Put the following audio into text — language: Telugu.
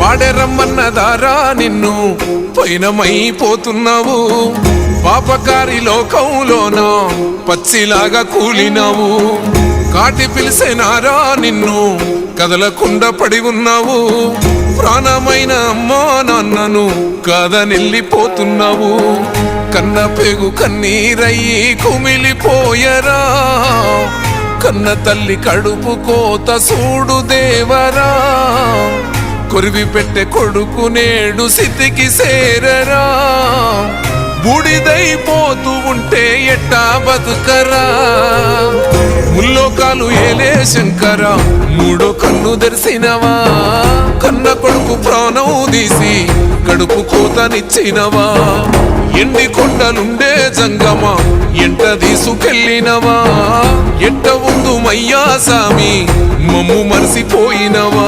వాడే రమ్మన్నదారా నిన్ను పైనమైపోతున్నావు పాపకారి లోకంలోన పచ్చిలాగా కూలినావు కాటి పిలిసేనారా నిన్ను కదలకుండా పడి ఉన్నావు ప్రాణమైన అమ్మా నాన్నను కాదనెళ్ళిపోతున్నావు కన్న పేగు కన్నీరయ్యి కుమిలిపోయరా కన్న తల్లి కడుపు కోత సూడు దేవరా కొరివి పెట్టే కొడుకు నేడు సితికి సేరరా బూడిదైపోతూ ఉంటే ఎట్టా బతుకరా ముల్లోకాలు ఏలే శంకర మూడో కన్ను తెరిసినవా కన్న కొడుకు ప్రాణం తీసి కడుపు కోతనిచ్చినవా ఎండి కొండలుండే జంగమా ఎంట తీసుకెళ్ళినవా ఎట్ట ఉందు మయ్యా సామి మమ్ము మరిసిపోయినవా